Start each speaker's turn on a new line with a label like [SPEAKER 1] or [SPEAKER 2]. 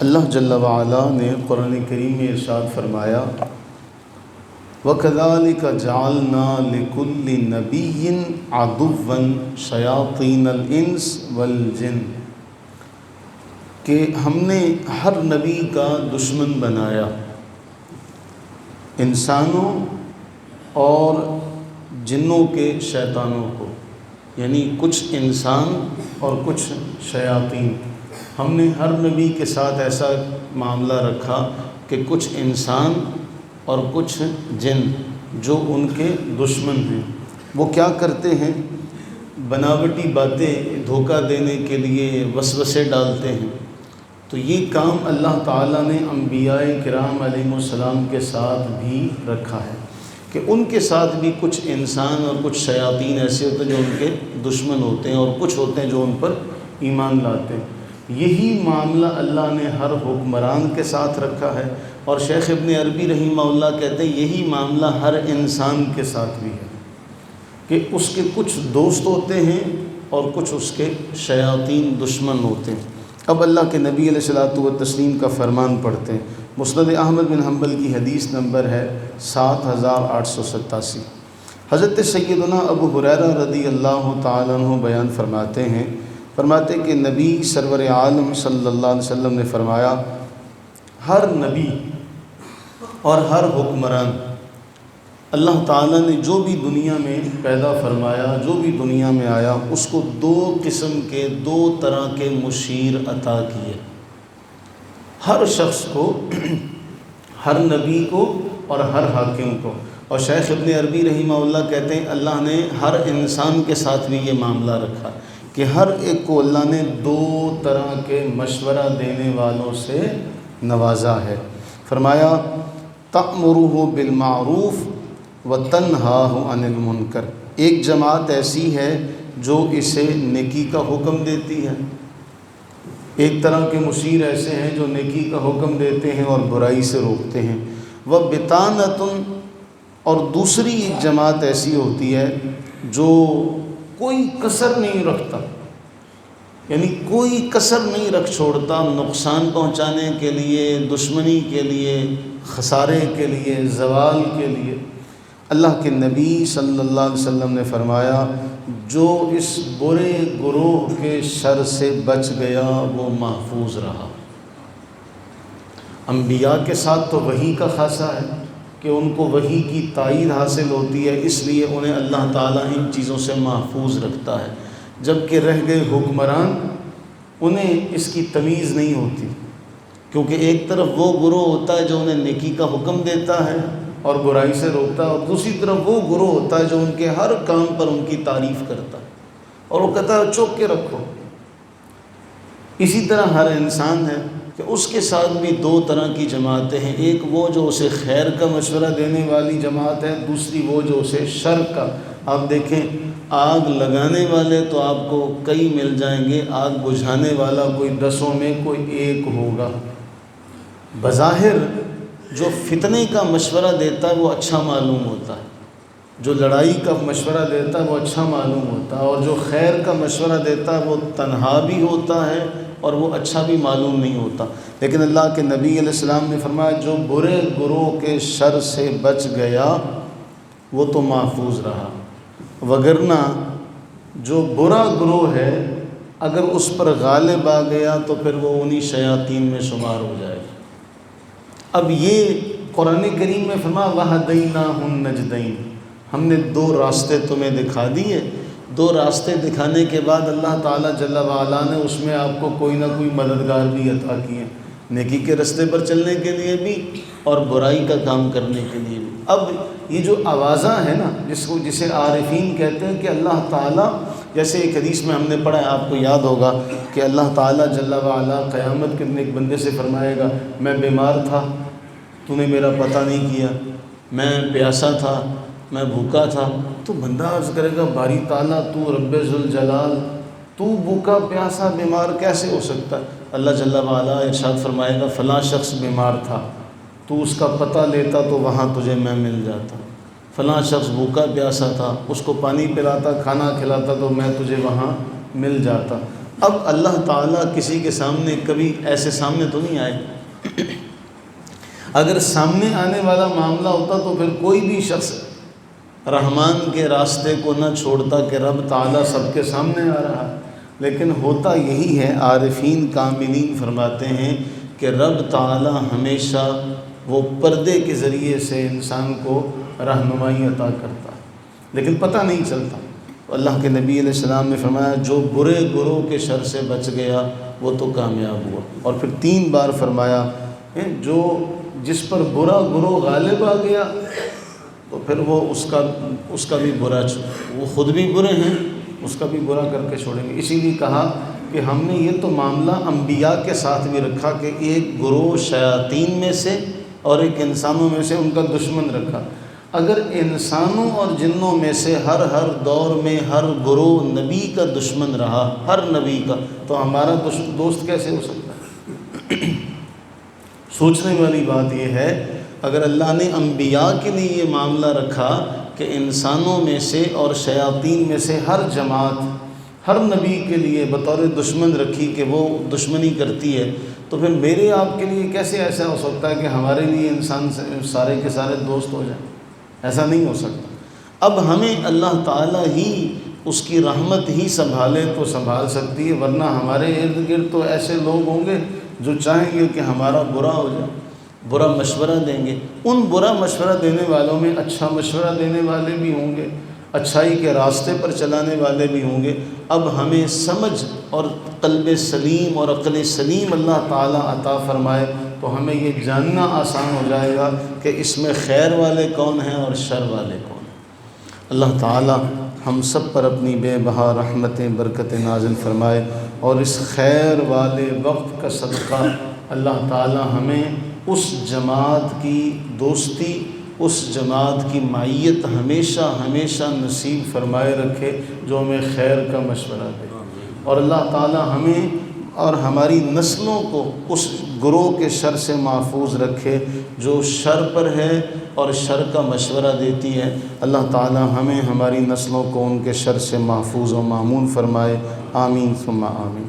[SPEAKER 1] اللہ جل وعلا نے قرآن کریم میں ارشاد فرمایا وَكَذَلِكَ جَعَلْنَا لِكُلِّ نَبِيٍّ عَدُوًّا شَيَاطِينَ الْإِنسِ وَالْجِنِّ، کہ ہم نے ہر نبی کا دشمن بنایا انسانوں اور جنوں کے شیطانوں کو، یعنی کچھ انسان اور کچھ شیاطین۔ ہم نے ہر نبی کے ساتھ ایسا معاملہ رکھا کہ کچھ انسان اور کچھ جن جو ان کے دشمن ہیں، وہ کیا کرتے ہیں؟ بناوٹی باتیں دھوکہ دینے کے لیے وسوسے ڈالتے ہیں۔ تو یہ کام اللہ تعالیٰ نے انبیاء کرام علیہ السلام کے ساتھ بھی رکھا ہے کہ ان کے ساتھ بھی کچھ انسان اور کچھ شیاطین ایسے ہوتے ہیں جو ان کے دشمن ہوتے ہیں، اور کچھ ہوتے ہیں جو ان پر ایمان لاتے ہیں۔ یہی معاملہ اللہ نے ہر حکمران کے ساتھ رکھا ہے، اور شیخ ابن عربی رحمہ اللہ کہتے ہیں یہی معاملہ ہر انسان کے ساتھ بھی ہے کہ اس کے کچھ دوست ہوتے ہیں اور کچھ اس کے شیاطین دشمن ہوتے ہیں۔ اب اللہ کے نبی علیہ الصلوۃ والتسلیم کا فرمان پڑھتے ہیں۔ مسند احمد بن حنبل کی حدیث نمبر ہے 7887۔ حضرت سیدنا ابو ہریرہ رضی اللہ تعالیٰ عنہ بیان فرماتے کہ نبی سرور عالم صلی اللہ علیہ وسلم نے فرمایا ہر نبی اور ہر حکمران اللہ تعالیٰ نے جو بھی دنیا میں پیدا فرمایا، جو بھی دنیا میں آیا، اس کو دو قسم کے، دو طرح کے مشیر عطا کیے، ہر شخص کو، ہر نبی کو اور ہر حاکم کو۔ اور شیخ ابن عربی رحمہ اللہ کہتے ہیں اللہ نے ہر انسان کے ساتھ بھی یہ معاملہ رکھا کہ ہر ایک کو اللہ نے دو طرح کے مشورہ دینے والوں سے نوازا ہے۔ فرمایا تأمرہ بالمعروف وتنہاہ عن المنکر، ایک جماعت ایسی ہے جو اسے نیکی کا حکم دیتی ہے، ایک طرح کے مشیر ایسے ہیں جو نیکی کا حکم دیتے ہیں اور برائی سے روکتے ہیں۔ وبطانۃ، اور دوسری ایک جماعت ایسی ہوتی ہے جو کوئی کسر نہیں رکھتا، یعنی کوئی کسر نہیں رکھ چھوڑتا نقصان پہنچانے کے لیے، دشمنی کے لیے، خسارے کے لیے، زوال کے لیے۔ اللہ کے نبی صلی اللہ علیہ وسلم نے فرمایا جو اس برے گروہ کے شر سے بچ گیا وہ محفوظ رہا۔ انبیاء کے ساتھ تو وحی کا خاصہ ہے کہ ان کو وحی کی تائید حاصل ہوتی ہے، اس لیے انہیں اللہ تعالیٰ ان چیزوں سے محفوظ رکھتا ہے، جبکہ رہ گئے حکمران انہیں اس کی تمیز نہیں ہوتی، کیونکہ ایک طرف وہ گروہ ہوتا ہے جو انہیں نیکی کا حکم دیتا ہے اور برائی سے روکتا ہے، اور دوسری طرف وہ گروہ ہوتا ہے جو ان کے ہر کام پر ان کی تعریف کرتا ہے اور وہ کہتا ہے چوک کے رکھو۔ اسی طرح ہر انسان ہے کہ اس کے ساتھ بھی دو طرح کی جماعتیں ہیں، ایک وہ جو اسے خیر کا مشورہ دینے والی جماعت ہے، دوسری وہ جو اسے شر کا۔ آپ دیکھیں آگ لگانے والے تو آپ کو کئی مل جائیں گے، آگ بجھانے والا کوئی 10 میں کوئی ایک ہوگا۔ بظاہر جو فتنے کا مشورہ دیتا ہے وہ اچھا معلوم ہوتا ہے، جو لڑائی کا مشورہ دیتا ہے وہ اچھا معلوم ہوتا ہے، اور جو خیر کا مشورہ دیتا ہے وہ تنہا بھی ہوتا ہے اور وہ اچھا بھی معلوم نہیں ہوتا۔ لیکن اللہ کے نبی علیہ السلام نے فرمایا جو برے گروہ کے شر سے بچ گیا وہ تو محفوظ رہا، وگرنہ جو برا گروہ ہے اگر اس پر غالب آ گیا تو پھر وہ انہی شیاطین میں شمار ہو جائے گا۔ اب یہ قرآن کریم میں فرمایا وَهَدَيْنَاهُ النَّجْدَيْنِ، ہم نے دو راستے تمہیں دکھا دیے۔ دو راستے دکھانے کے بعد اللہ تعالیٰ جل وعلا نے اس میں آپ کو کوئی نہ کوئی مددگار بھی عطا کیے، نیکی کے راستے پر چلنے کے لیے بھی اور برائی کا کام کرنے کے لیے بھی۔ اب یہ جو آوازاں ہے نا جسے عارفین کہتے ہیں کہ اللہ تعالیٰ، جیسے ایک حدیث میں ہم نے پڑھا ہے، آپ کو یاد ہوگا کہ اللہ تعالیٰ جل وعلا قیامت کے دن ایک بندے سے فرمائے گا میں بیمار تھا تو نے میرا پتہ نہیں کیا، میں پیاسا تھا، میں بھوکا تھا، تو بندہ عرض کرے گا باری تعالیٰ تو رب ذوالجلال، تو بھوکا پیاسا بیمار کیسے ہو سکتا ہے؟ اللہ جل وعلا ارشاد فرمائے گا فلاں شخص بیمار تھا، تو اس کا پتہ لیتا تو وہاں تجھے میں مل جاتا، فلاں شخص بھوکا پیاسا تھا، اس کو پانی پلاتا، کھانا کھلاتا تو میں تجھے وہاں مل جاتا۔ اب اللہ تعالیٰ کسی کے سامنے کبھی ایسے سامنے تو نہیں آئے، اگر سامنے آنے والا معاملہ ہوتا تو پھر کوئی بھی شخص رحمان کے راستے کو نہ چھوڑتا کہ رب تعالیٰ سب کے سامنے آ رہا، لیکن ہوتا یہی ہے۔ عارفین کاملین فرماتے ہیں کہ رب تعالیٰ ہمیشہ وہ پردے کے ذریعے سے انسان کو رہنمائی عطا کرتا ہے، لیکن پتہ نہیں چلتا۔ اللہ کے نبی علیہ السلام نے فرمایا جو برے گروہ کے شر سے بچ گیا وہ تو کامیاب ہوا، اور پھر 3 بار فرمایا جو جس پر برا گروہ غالب آ گیا تو پھر وہ اس کا بھی برا، وہ خود بھی برے ہیں، اس کا بھی برا کر کے چھوڑیں گے۔ اسی لیے کہا کہ ہم نے یہ تو معاملہ انبیاء کے ساتھ بھی رکھا کہ ایک گروہ شیاطین میں سے اور ایک انسانوں میں سے ان کا دشمن رکھا۔ اگر انسانوں اور جنوں میں سے ہر دور میں ہر گروہ نبی کا دشمن رہا، ہر نبی کا، تو ہمارا دوست کیسے ہو سکتا ہے؟ سوچنے والی بات یہ ہے، اگر اللہ نے انبیاء کے لیے یہ معاملہ رکھا کہ انسانوں میں سے اور شیاطین میں سے ہر جماعت ہر نبی کے لیے بطور دشمن رکھی کہ وہ دشمنی کرتی ہے، تو پھر میرے آپ کے لیے کیسے ایسا ہو سکتا ہے کہ ہمارے لیے انسان سارے کے سارے دوست ہو جائیں؟ ایسا نہیں ہو سکتا۔ اب ہمیں اللہ تعالیٰ ہی اس کی رحمت ہی سنبھالے تو سنبھال سکتی ہے، ورنہ ہمارے ارد گرد تو ایسے لوگ ہوں گے جو چاہیں گے کہ ہمارا برا ہو جائے، برا مشورہ دیں گے۔ ان برا مشورہ دینے والوں میں اچھا مشورہ دینے والے بھی ہوں گے، اچھائی کے راستے پر چلانے والے بھی ہوں گے۔ اب ہمیں سمجھ اور قلب سلیم اور عقل سلیم اللہ تعالیٰ عطا فرمائے تو ہمیں یہ جاننا آسان ہو جائے گا کہ اس میں خیر والے کون ہیں اور شر والے کون ہیں۔ اللہ تعالیٰ ہم سب پر اپنی بے بہا رحمتیں برکتیں نازل فرمائے، اور اس خیر والے وقت کا صدقہ اللہ تعالیٰ ہمیں اس جماعت کی دوستی، اس جماعت کی معیت ہمیشہ ہمیشہ نصیب فرمائے رکھے جو ہمیں خیر کا مشورہ دے، اور اللہ تعالیٰ ہمیں اور ہماری نسلوں کو اس گروہ کے شر سے محفوظ رکھے جو شر پر ہے اور شر کا مشورہ دیتی ہے۔ اللہ تعالیٰ ہمیں ہماری نسلوں کو ان کے شر سے محفوظ و مامون فرمائے۔ آمین ثم آمین۔